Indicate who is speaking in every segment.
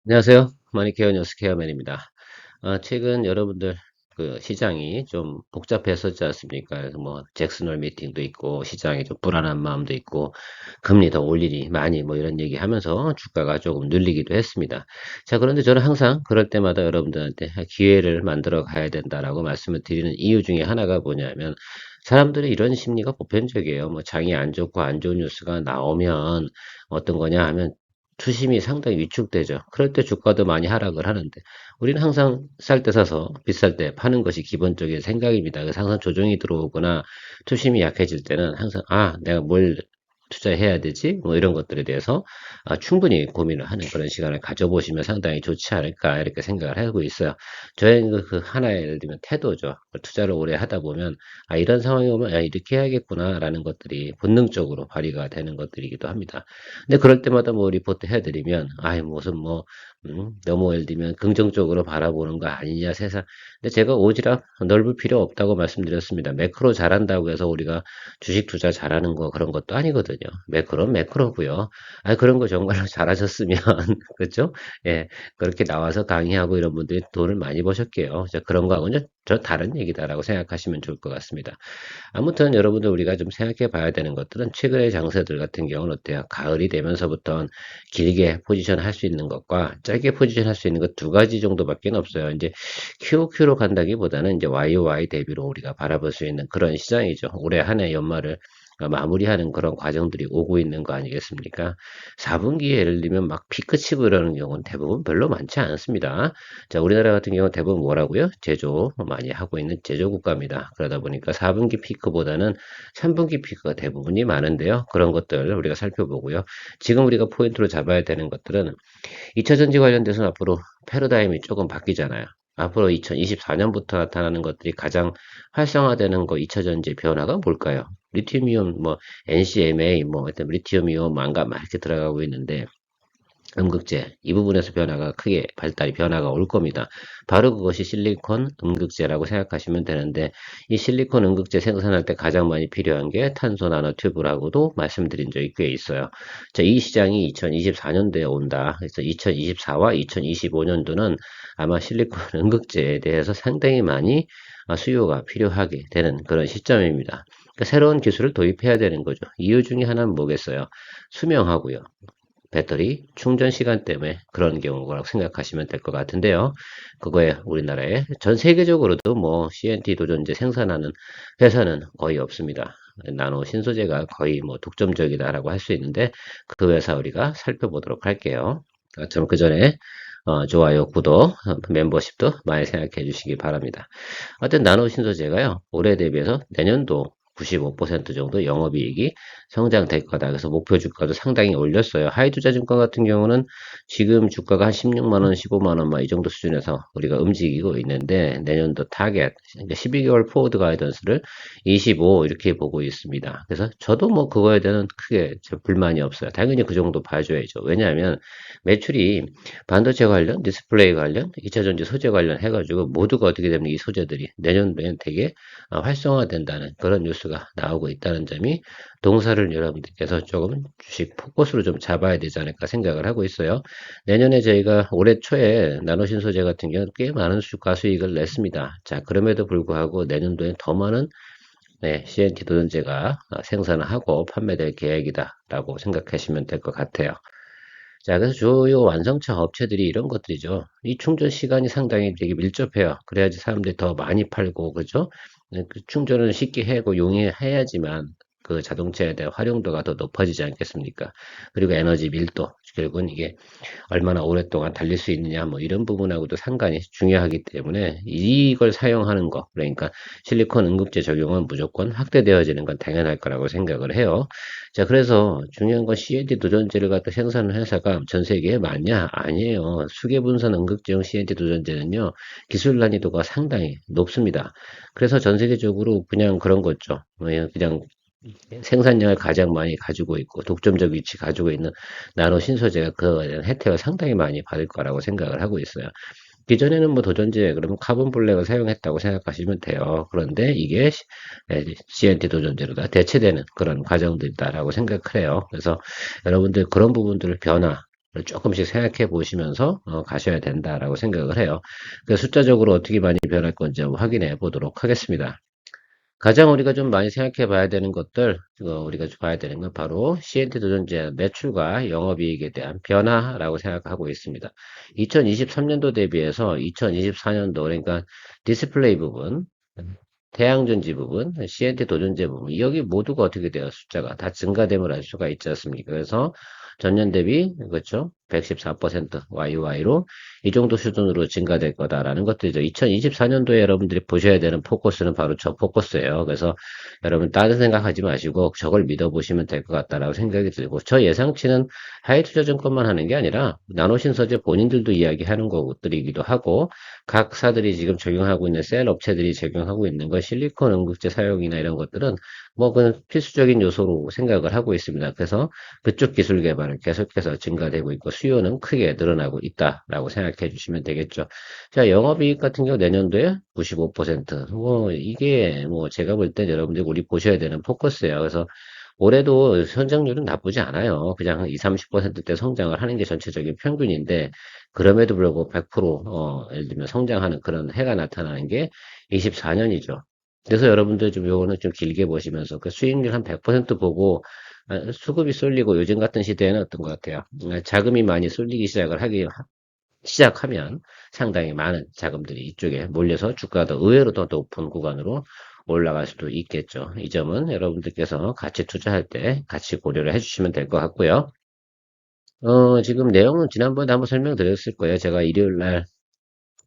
Speaker 1: 안녕하세요. 마니케어 뉴스 케어맨입니다. 최근 여러분들 그 시장이 좀 복잡했었지 않습니까? 그래서 뭐 잭슨홀 미팅도 있고 시장이 좀 불안한 마음도 있고 금리 더 올 일이 많이 뭐 이런 얘기 하면서 주가가 조금 눌리기도 했습니다. 자, 그런데 저는 항상 그럴 때마다 여러분들한테 기회를 만들어 가야 된다라고 말씀을 드리는 이유 중에 하나가 뭐냐면 사람들의 이런 심리가 보편적이에요. 뭐 장이 안 좋고 안 좋은 뉴스가 나오면 어떤 거냐 하면 투심이 상당히 위축되죠. 그럴 때 주가도 많이 하락을 하는데 우리는 항상 쌀 때 사서 비쌀 때 파는 것이 기본적인 생각입니다. 그래서 항상 조정이 들어오거나 투심이 약해질 때는 항상 내가 뭘 투자해야 되지? 뭐 이런 것들에 대해서 충분히 고민을 하는 그런 시간을 가져보시면 상당히 좋지 않을까 이렇게 생각을 하고 있어요. 저의 그 하나의 예를 들면 태도죠. 투자를 오래 하다 보면 이런 상황이 오면 이렇게 해야겠구나라는 것들이 본능적으로 발휘가 되는 것들이기도 합니다. 근데 그럴 때마다 뭐 리포트 해드리면, 무슨 뭐, 너무 예를 들면 긍정적으로 바라보는 거 아니냐, 세상. 근데 제가 오지랖 넓을 필요 없다고 말씀드렸습니다. 매크로 잘한다고 해서 우리가 주식 투자 잘하는 거 그런 것도 아니거든요. 매크로는 매크로고요. 그런 거 정말로 잘하셨으면, 그렇죠? 예, 그렇게 나와서 강의하고 이런 분들이 돈을 많이 버셨게요. 그런 거하고는 저 다른 얘기다라고 생각하시면 좋을 것 같습니다. 아무튼 여러분들 우리가 좀 생각해 봐야 되는 것들은 최근의 장세들 같은 경우는 어때요? 가을이 되면서부터 길게 포지션 할 수 있는 것과 짧게 포지션 할 수 있는 것 두 가지 정도밖에 없어요. 이제 QQ로 간다기보다는 이제 YOY 대비로 우리가 바라볼 수 있는 그런 시장이죠. 올해 한 해 연말을 마무리하는 그런 과정들이 오고 있는 거 아니겠습니까? 4분기에 예를 들면 막 피크 치고 이러는 경우는 대부분 별로 많지 않습니다. 자, 우리나라 같은 경우는 대부분 뭐라고요? 제조 많이 하고 있는 제조 국가입니다. 그러다 보니까 4분기 피크보다는 3분기 피크가 대부분이 많은데요. 그런 것들 우리가 살펴보고요. 지금 우리가 포인트로 잡아야 되는 것들은 2차 전지 관련돼서는 앞으로 패러다임이 조금 바뀌잖아요. 앞으로 2024년부터 나타나는 것들이 가장 활성화되는 거 2차 전지 변화가 뭘까요? 리튬이온, 뭐, NCMA, 뭐, 하여튼 리튬이온, 망가 막 이렇게 들어가고 있는데, 음극재 이 부분에서 변화가 크게 발달이 변화가 올 겁니다. 바로 그것이 실리콘 음극재라고 생각하시면 되는데 이 실리콘 음극재 생산할 때 가장 많이 필요한 게 탄소 나노 튜브라고도 말씀드린 적이 꽤 있어요. 자, 이 시장이 2024년도에 온다. 그래서 2024와 2025년도는 아마 실리콘 음극재에 대해서 상당히 많이 수요가 필요하게 되는 그런 시점입니다. 그러니까 새로운 기술을 도입해야 되는 거죠. 이유 중에 하나는 뭐겠어요? 수명하고요. 배터리 충전 시간 때문에 그런 경우라고 생각하시면 될 것 같은데요. 그거에 우리나라에 전 세계적으로도 뭐 CNT 도전제 생산하는 회사는 거의 없습니다. 나노 신소재가 거의 뭐 독점적이다라고 할 수 있는데 그 회사 우리가 살펴보도록 할게요. 좀 그 전에 좋아요, 구독, 멤버십도 많이 생각해 주시기 바랍니다. 하여튼 나노 신소재가요, 올해 대비해서 내년도 95% 정도 영업이익이 성장될 거다. 그래서 목표 주가도 상당히 올렸어요. 하이투자증권 같은 경우는 지금 주가가 한 16만 원, 15만 원, 막 이 정도 수준에서 우리가 움직이고 있는데 내년도 타겟, 12개월 포워드 가이던스를 25 이렇게 보고 있습니다. 그래서 저도 뭐 그거에 대한 크게 불만이 없어요. 당연히 그 정도 봐줘야죠. 왜냐하면 매출이 반도체 관련, 디스플레이 관련, 2차전지 소재 관련 해가지고 모두가 어떻게 되면 이 소재들이 내년도엔 되게 활성화된다는 그런 뉴스가 나오고 있다는 점이 동사를 여러분들께서 조금 주식 포커스로 좀 잡아야 되지 않을까 생각을 하고 있어요. 내년에 저희가 올해 초에 나노신소재 같은 경우는 꽤 많은 주가 수익을 냈습니다. 자, 그럼에도 불구하고 내년도엔 더 많은 CNT 도전제가 생산을 하고 판매될 계획이다라고 생각하시면 될 것 같아요. 자, 그래서 주요 완성차 업체들이 이런 것들이죠. 이 충전 시간이 상당히 되게 밀접해요. 그래야지 사람들이 더 많이 팔고, 그죠? 그 충전을 쉽게 하고 용이해야지만 그 자동차에 대한 활용도가 더 높아지지 않겠습니까? 그리고 에너지 밀도, 결국은 이게 얼마나 오랫동안 달릴 수 있느냐 뭐 이런 부분하고도 상관이 중요하기 때문에 이걸 사용하는 거 그러니까 실리콘 응급제 적용은 무조건 확대되어지는 건 당연할 거라고 생각을 해요. 자, 그래서 중요한 건 CNT 도전제를 갖다 생산하는 회사가 전 세계에 많냐? 아니에요. 수계분산 응급제용 CNT 도전제는요 기술 난이도가 상당히 높습니다. 그래서 전 세계적으로 그냥 그런 거죠. 그냥 생산량을 가장 많이 가지고 있고 독점적 위치 가지고 있는 나노 신소재가 그거에 대한 혜택을 상당히 많이 받을 거라고 생각을 하고 있어요. 기존에는 뭐 도전제 그러면 카본 블랙을 사용했다고 생각하시면 돼요. 그런데 이게 CNT 도전제로 다 대체되는 그런 과정들이다라고 생각을 해요. 그래서 여러분들 그런 부분들을 변화 조금씩 생각해 보시면서 가셔야 된다라고 생각을 해요. 그 숫자적으로 어떻게 많이 변할 건지 한번 확인해 보도록 하겠습니다. 가장 우리가 좀 많이 생각해 봐야 되는 것들, 우리가 봐야 되는 건 바로 CNT 도전제 매출과 영업이익에 대한 변화라고 생각하고 있습니다. 2023년도 대비해서 2024년도, 그러니까 디스플레이 부분, 태양전지 부분, CNT 도전제 부분, 여기 모두가 어떻게 돼요? 숫자가 다 증가됨을 알 수가 있지 않습니까? 그래서 전년 대비, 그렇죠? 114% YY로 이 정도 수준으로 증가될 거다라는 것들이죠. 2024년도에 여러분들이 보셔야 되는 포커스는 바로 저 포커스예요. 그래서 여러분 다른 생각하지 마시고 저걸 믿어보시면 될 것 같다라고 생각이 들고, 저 예상치는 하이투자증권만 하는 게 아니라 나노신소재 본인들도 이야기하는 것들이기도 하고, 각 사들이 지금 적용하고 있는 셀 업체들이 적용하고 있는 것, 실리콘 응급제 사용이나 이런 것들은 뭐 그건 필수적인 요소로 생각을 하고 있습니다. 그래서 그쪽 기술 개발은 계속해서 증가되고 있고 수요는 크게 늘어나고 있다라고 생각해 주시면 되겠죠. 자, 영업이익 같은 경우 내년도에 95%. 뭐 이게 뭐 제가 볼 때 여러분들이 우리 보셔야 되는 포커스예요. 그래서 올해도 성장률은 나쁘지 않아요. 그냥 2, 30%대 성장을 하는 게 전체적인 평균인데, 그럼에도 불구하고 100% 예를 들면 성장하는 그런 해가 나타나는 게 24년이죠. 그래서 여러분들 좀 요거는 좀 길게 보시면서 그 수익률 한 100% 보고 수급이 쏠리고, 요즘 같은 시대에는 어떤 것 같아요. 자금이 많이 쏠리기 시작하면 상당히 많은 자금들이 이쪽에 몰려서 주가가 더 의외로 더 높은 구간으로 올라갈 수도 있겠죠. 이 점은 여러분들께서 같이 투자할 때 같이 고려를 해주시면 될 것 같고요. 지금 내용은 지난번에 한번 설명드렸을 거예요. 제가 일요일 날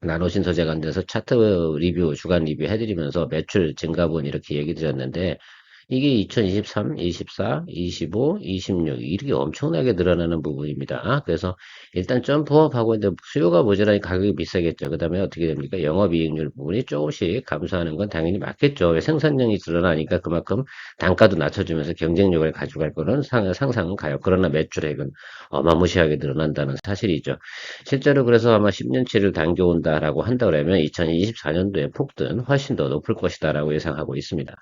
Speaker 1: 나노신소재 관련해서 차트 리뷰, 주간 리뷰 해드리면서 매출 증가분 이렇게 얘기 드렸는데, 이게 2023, 24, 25, 26 이렇게 엄청나게 늘어나는 부분입니다. 그래서 일단 점프업 하고 있는데 수요가 모자라니 가격이 비싸겠죠. 그 다음에 어떻게 됩니까? 영업이익률 부분이 조금씩 감소하는 건 당연히 맞겠죠. 왜 생산량이 늘어나니까 그만큼 단가도 낮춰주면서 경쟁력을 가져갈 거는 상상은 가요. 그러나 매출액은 어마무시하게 늘어난다는 사실이죠. 실제로 그래서 아마 10년치를 당겨온다라고 한다 그러면 2024년도에 폭등 훨씬 더 높을 것이다라고 예상하고 있습니다.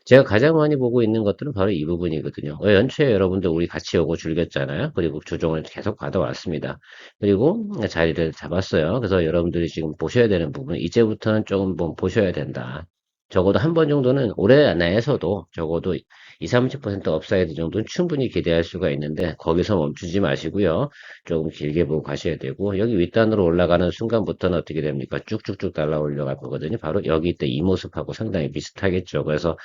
Speaker 1: 제가 가장 많이 보고 있는 것들은 바로 이 부분이거든요. 연초에 여러분들 우리 같이 오고 즐겼잖아요. 그리고 조정을 계속 받아왔습니다. 그리고 자리를 잡았어요. 그래서 여러분들이 지금 보셔야 되는 부분, 이제부터는 조금 뭐 보셔야 된다. 적어도 한 번 정도는 올해 내에서도 적어도 2, 30% 업사이드 정도는 충분히 기대할 수가 있는데, 거기서 멈추지 마시고요. 조금 길게 보고 가셔야 되고, 여기 윗단으로 올라가는 순간부터는 어떻게 됩니까? 쭉쭉쭉 달라 올려갈 거거든요. 바로 여기 때 이 모습하고 상당히 비슷하겠죠. 그래서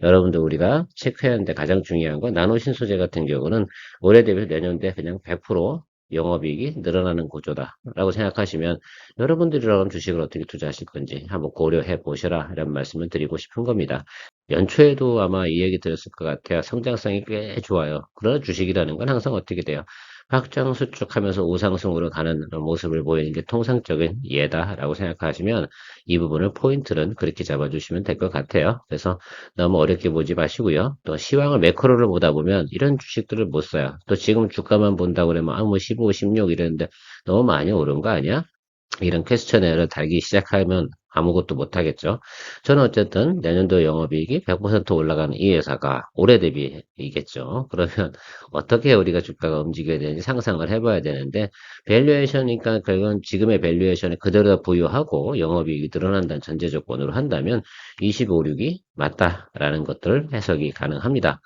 Speaker 1: 여러분들 우리가 체크해야 하는데 가장 중요한 건 나노신소재 같은 경우는 올해 대비 내년도에 그냥 100% 영업이익이 늘어나는 구조다라고 생각하시면, 여러분들이라면 주식을 어떻게 투자하실 건지 한번 고려해 보셔라 이런 말씀을 드리고 싶은 겁니다. 연초에도 아마 이 얘기 들었을 것 같아요. 성장성이 꽤 좋아요. 그러나 주식이라는 건 항상 어떻게 돼요? 확장수축하면서 우상승으로 가는 그런 모습을 보이는 게 통상적인 예다라고 생각하시면, 이 부분을 포인트는 그렇게 잡아주시면 될 것 같아요. 그래서 너무 어렵게 보지 마시고요. 또 시황을 매크로를 보다 보면 이런 주식들을 못 사요. 또 지금 주가만 본다고 그러면 뭐 15, 16 이랬는데 너무 많이 오른 거 아니야? 이런 퀘스천에를 달기 시작하면 아무것도 못하겠죠. 저는 어쨌든 내년도 영업이익이 100% 올라가는 이 회사가 올해 대비이겠죠. 그러면 어떻게 우리가 주가가 움직여야 되는지 상상을 해봐야 되는데, 밸류에이션이니까 결국은 지금의 밸류에이션을 그대로 부여하고 영업이익이 늘어난다는 전제 조건으로 한다면 25, 6이 맞다라는 것들 해석이 가능합니다.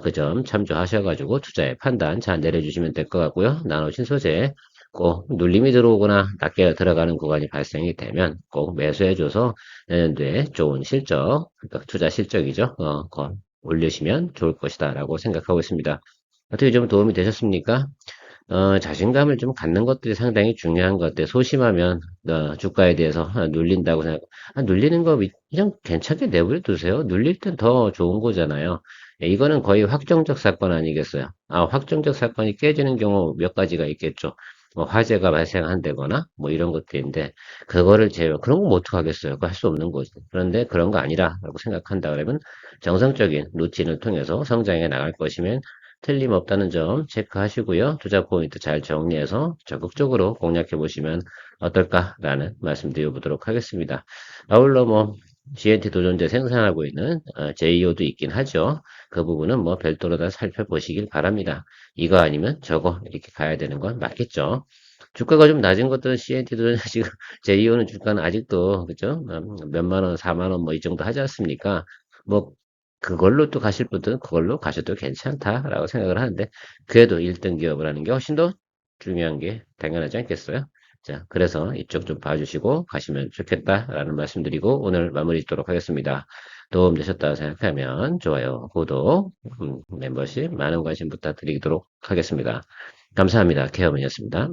Speaker 1: 그 점 참조하셔가지고 투자의 판단 잘 내려주시면 될 것 같고요. 나누신 소재 꼭 눌림이 들어오거나 낮게 들어가는 구간이 발생이 되면 꼭 매수해줘서 내년도에 좋은 실적, 그러니까 투자 실적이죠. 그거 올리시면 좋을 것이다 라고 생각하고 있습니다. 어떻게 좀 도움이 되셨습니까? 자신감을 좀 갖는 것들이 상당히 중요한 것 같아요. 소심하면 주가에 대해서 눌린다고 생각, 눌리는 거 그냥 괜찮게 내버려 두세요. 눌릴 땐 더 좋은 거잖아요. 예, 이거는 거의 확정적 사건 아니겠어요? 확정적 사건이 깨지는 경우 몇 가지가 있겠죠. 뭐 화재가 발생한다거나 뭐 이런 것들인데, 그거를 그런 거 뭐 어떡하겠어요. 그거 할 수 없는 거죠. 그런데 그런 거 아니라라고 생각한다 그러면 정상적인 루틴을 통해서 성장해 나갈 것이면 틀림없다는 점 체크하시고요. 투자 포인트 잘 정리해서 적극적으로 공략해 보시면 어떨까라는 말씀 드려보도록 하겠습니다. 아울러 뭐 GNT 도전제 생산하고 있는 JEO도 있긴 하죠. 그 부분은 뭐 별도로 다 살펴보시길 바랍니다. 이거 아니면 저거 이렇게 가야 되는 건 맞겠죠. 주가가 좀 낮은 것들은 CNT도 지금 JEO는 주가는 아직도 그죠? 몇만 원, 4만 원 뭐 이 정도 하지 않습니까? 뭐 그걸로 또 가실 분들은 그걸로 가셔도 괜찮다라고 생각을 하는데 그래도 1등 기업을 하는 게 훨씬 더 중요한 게 당연하지 않겠어요? 자, 그래서 이쪽 좀 봐주시고 가시면 좋겠다라는 말씀드리고 오늘 마무리 짓도록 하겠습니다. 도움 되셨다고 생각하면 좋아요, 구독, 멤버십 많은 관심 부탁드리도록 하겠습니다. 감사합니다. 케어맨이었습니다.